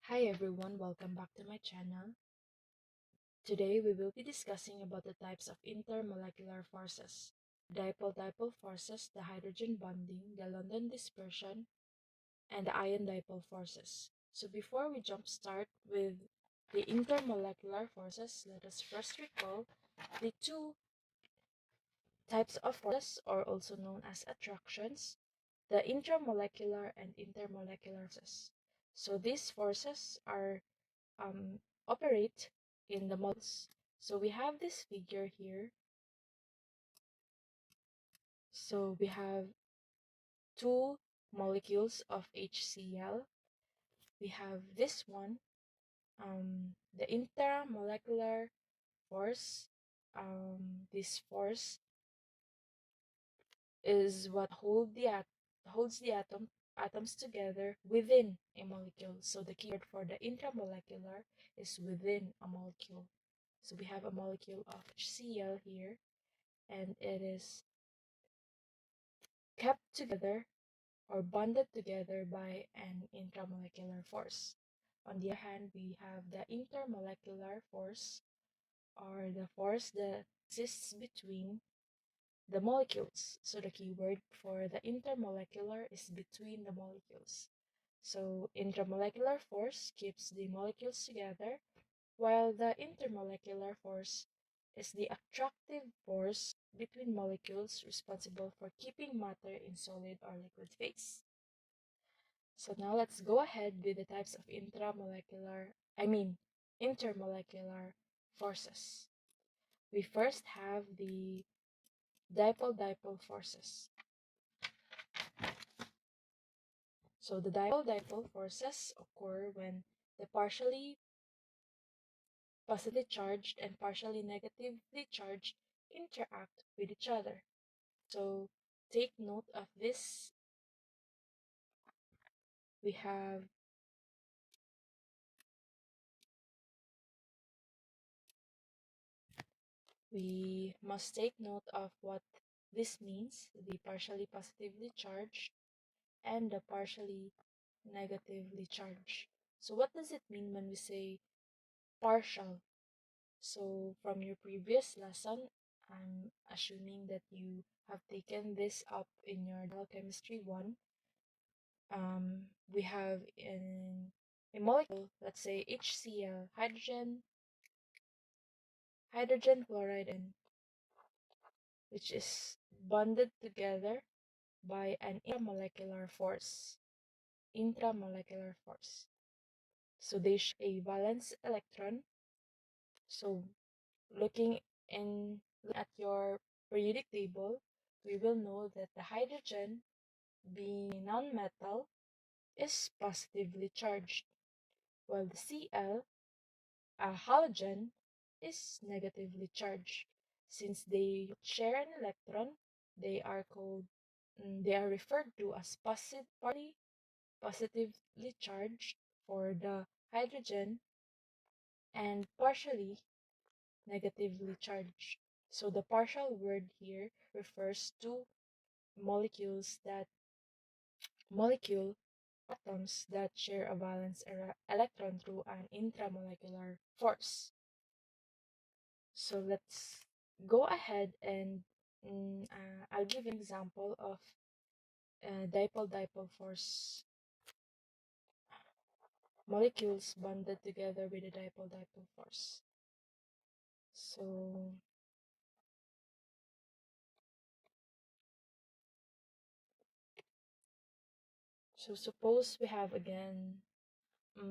Hi everyone, welcome back to my channel. Today we will be discussing about the types of intermolecular forces. Dipole-dipole forces, the hydrogen bonding, the London dispersion, and the ion-dipole forces. So before we jump start with the intermolecular forces, let us first recall the two types of forces, or also known as attractions, the intramolecular and intermolecular forces. So these forces are operate in the molecules. So we have this figure here. So we have two molecules of HCl. We have this one, the intermolecular force. This force is what holds the atoms together within a molecule. So the keyword for the intramolecular is within a molecule. So we have a molecule of HCl here, and it is kept together or bonded together by an intramolecular force. On the other hand, we have the intermolecular force, or the force that exists between the molecules. So the keyword for the intermolecular is between the molecules. So intramolecular force keeps the molecules together, while the intermolecular force is the attractive force between molecules responsible for keeping matter in solid or liquid phase. So now let's go ahead with the types of intermolecular forces. We first have the dipole-dipole forces. So the dipole-dipole forces occur when the partially positively charged and partially negatively charged interact with each other. So take note of this. We must take note of what this means, the partially positively charged and the partially negatively charged. So what does it mean when we say partial? So from your previous lesson, I'm assuming that you have taken this up in your chemistry 1. We have in a molecule, let's say HCl, hydrogen chloride, and which is bonded together by an intramolecular force. So they share a valence electron. So looking at your periodic table, we will know that the hydrogen, being a nonmetal, is positively charged, while the Cl, a halogen, is negatively charged. Since they share an electron, they are referred to as partly positively charged for the hydrogen and partially negatively charged. So the partial word here refers to molecule atoms that share a valence electron through an intramolecular force. So let's go ahead and I'll give an example of dipole-dipole force molecules bonded together with a dipole-dipole force. So suppose we have again,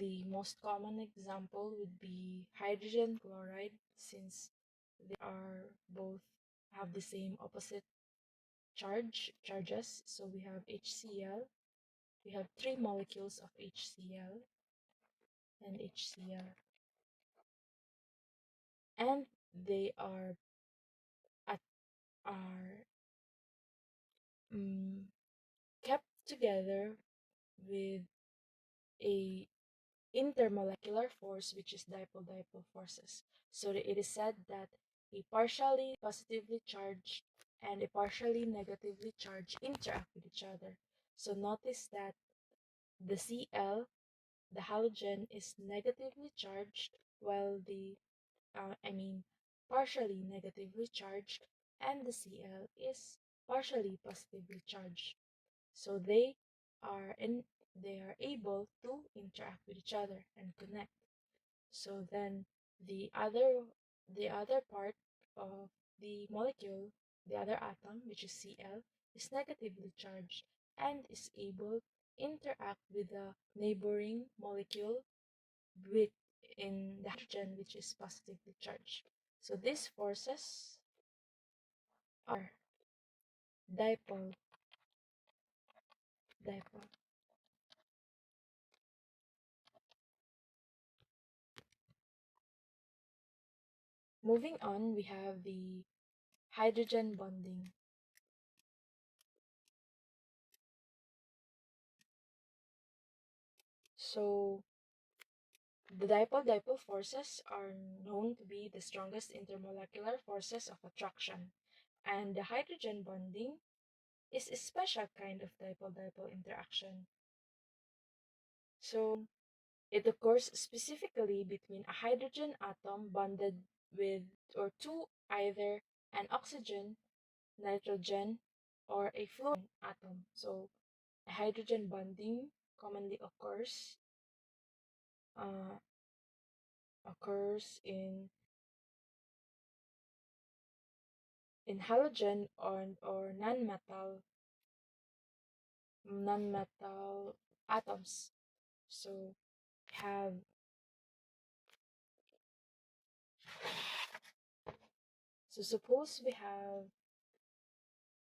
the most common example would be hydrogen chloride, since they are both have the same opposite charges. So we have HCl. We have 3 molecules of HCl and HCl, and they at, are kept together with a intermolecular force, which is dipole-dipole forces. So it is said that a partially positively charged and a partially negatively charged interact with each other. So notice that the Cl the halogen is negatively charged, while partially negatively charged, and the Cl is partially positively charged. So they are able to interact with each other and connect. So then the other the other part of the molecule, the other atom, which is Cl, is negatively charged and is able to interact with the neighboring molecule with in the hydrogen, which is positively charged. So these forces are dipole dipole. Moving on, we have the hydrogen bonding. So the dipole-dipole forces are known to be the strongest intermolecular forces of attraction, and the hydrogen bonding is a special kind of dipole-dipole interaction. So it occurs specifically between a hydrogen atom bonded with or to either an oxygen, nitrogen, or a fluorine atom. So a hydrogen bonding commonly uh, occurs in halogen or non-metal atoms. So have so suppose we have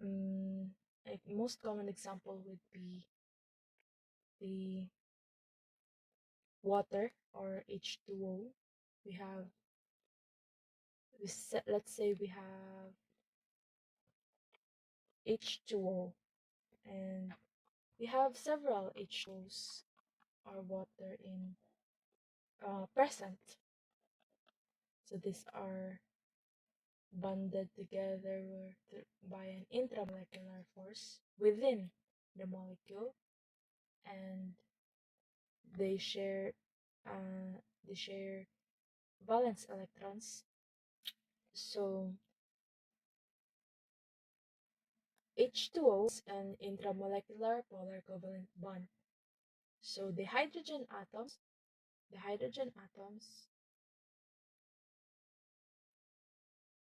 a most common example would be the water or H2O. We have let's say we have H2O and we have several H2Os or water in present. So these are bonded together by an intramolecular force within the molecule, and they share uh, they share valence electrons. So H2O is an intramolecular polar covalent bond. So the hydrogen atoms,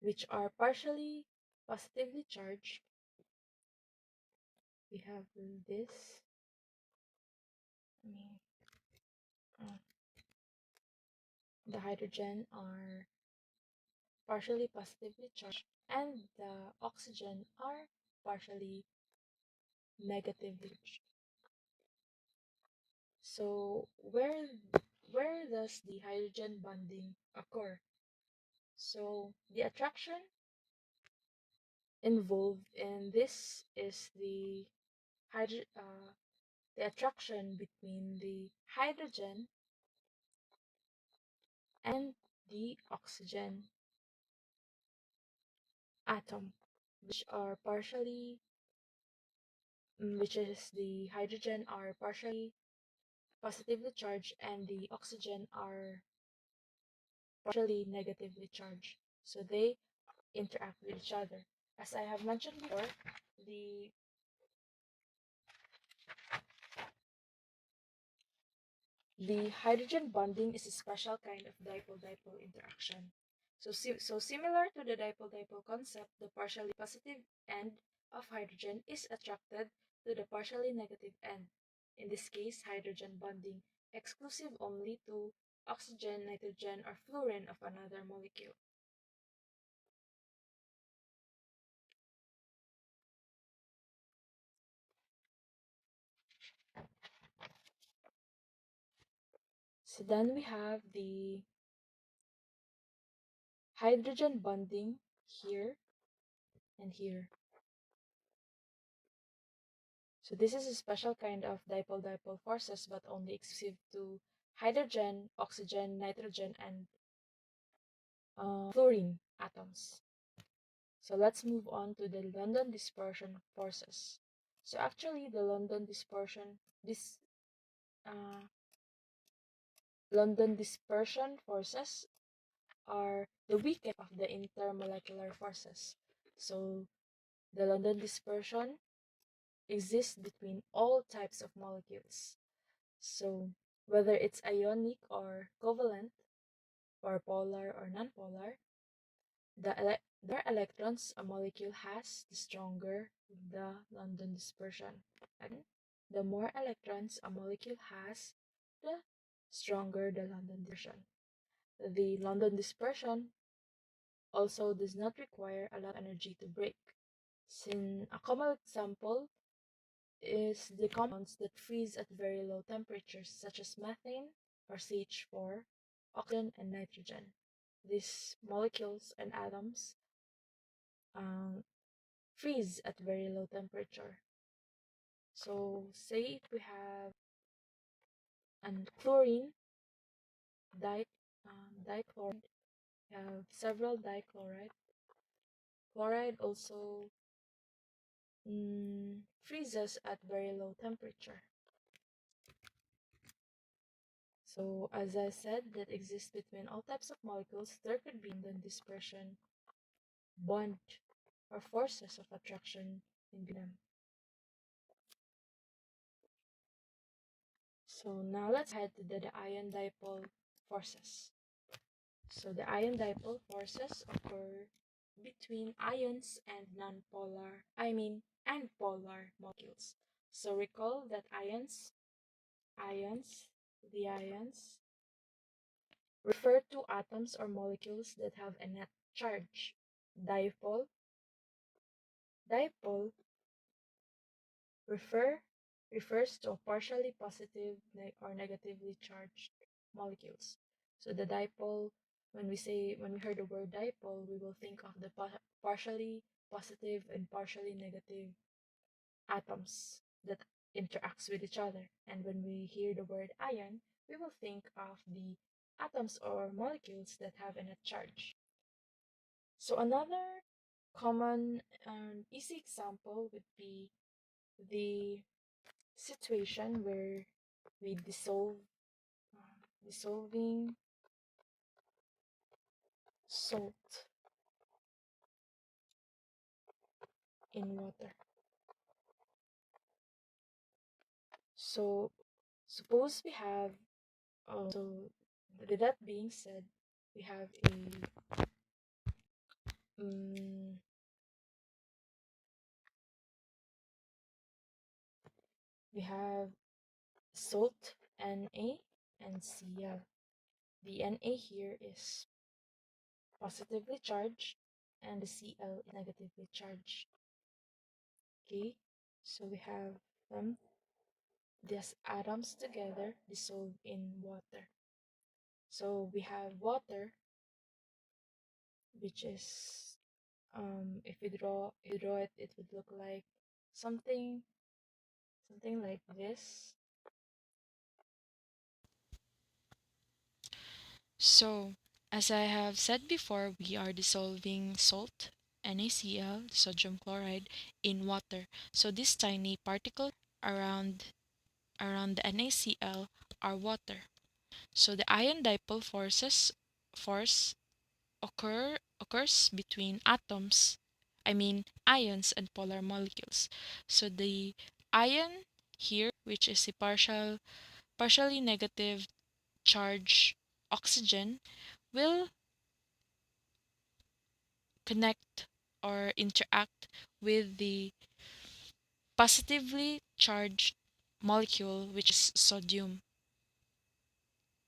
which are partially positively charged, we have this. I mean, uh, the hydrogen are partially positively charged, and the oxygen are partially negatively charged. So where does the hydrogen bonding occur? So the attraction involved in this is the attraction between the hydrogen and the oxygen atom, which are partially which is the hydrogen are partially positively charged and the oxygen are partially negatively charged. So they interact with each other. As I have mentioned before, the the hydrogen bonding is a special kind of dipole-dipole interaction. So similar to the dipole-dipole concept, the partially positive end of hydrogen is attracted to the partially negative end. In this case, hydrogen bonding exclusive only to oxygen, nitrogen, or fluorine of another molecule. So then we have the hydrogen bonding here and here. So this is a special kind of dipole-dipole forces, but only exclusive to hydrogen, oxygen, nitrogen, and fluorine atoms. So let's move on to the London dispersion forces. So actually, the London dispersion, this London dispersion forces are the weakest of the intermolecular forces. So the London dispersion exists between all types of molecules. So whether it's ionic or covalent, or polar or nonpolar, the electrons a molecule has, the stronger the London dispersion. Again, the more electrons a molecule has, the stronger the London dispersion. The London dispersion also does not require a lot of energy to break. Since a common example is the compounds that freeze at very low temperatures, such as methane or CH4, oxygen, and nitrogen. These molecules and atoms um, freeze at very low temperature. So, say if we have an chlorine, dichloride, we have several dichloride. Chloride also freezes at very low temperature. So, as I said, that exists between all types of molecules, there could be London dispersion, bond, or forces of attraction in them. So now let's head to the ion-dipole forces. So the ion-dipole forces occur between ions and and polar molecules. So recall that ions, the ions refer to atoms or molecules that have a net charge. Dipole, dipole refer refers to partially positive or negatively charged molecules. So the dipole, when we hear the word dipole, we will think of the partially positive and partially negative atoms that interacts with each other. And when we hear the word ion, we will think of the atoms or molecules that have a net charge. So another common and easy example would be the situation where we dissolving salt in water. So suppose we have so with that being said, we have um, we have salt Na and Cl. The Na here is positively charged and the Cl is negatively charged. Okay, so we have these atoms together dissolve in water. So we have water, which is if you draw it, it would look like something something like this. So, as I have said before, we are dissolving salt, NaCl, sodium chloride, in water. So these tiny particles around around the NaCl are water. So the ion dipole force occurs between atoms, I mean ions and polar molecules. So the ion here, which is a partially negative charge oxygen, will connect or interact with the positively charged molecule, which is sodium.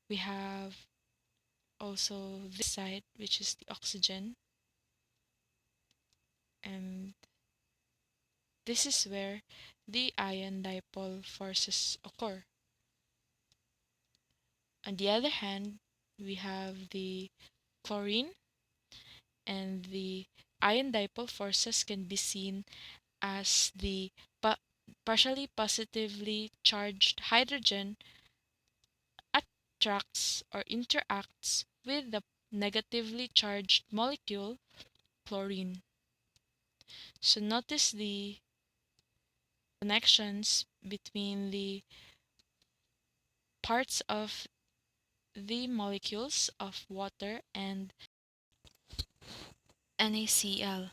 We have also this side, which is the oxygen, and this is where the ion dipole forces occur. On the other hand, we have the chlorine, and the ion dipole forces can be seen as the partially positively charged hydrogen attracts or interacts with the negatively charged molecule chlorine. So notice the connections between the parts of the molecules of water and NaCl.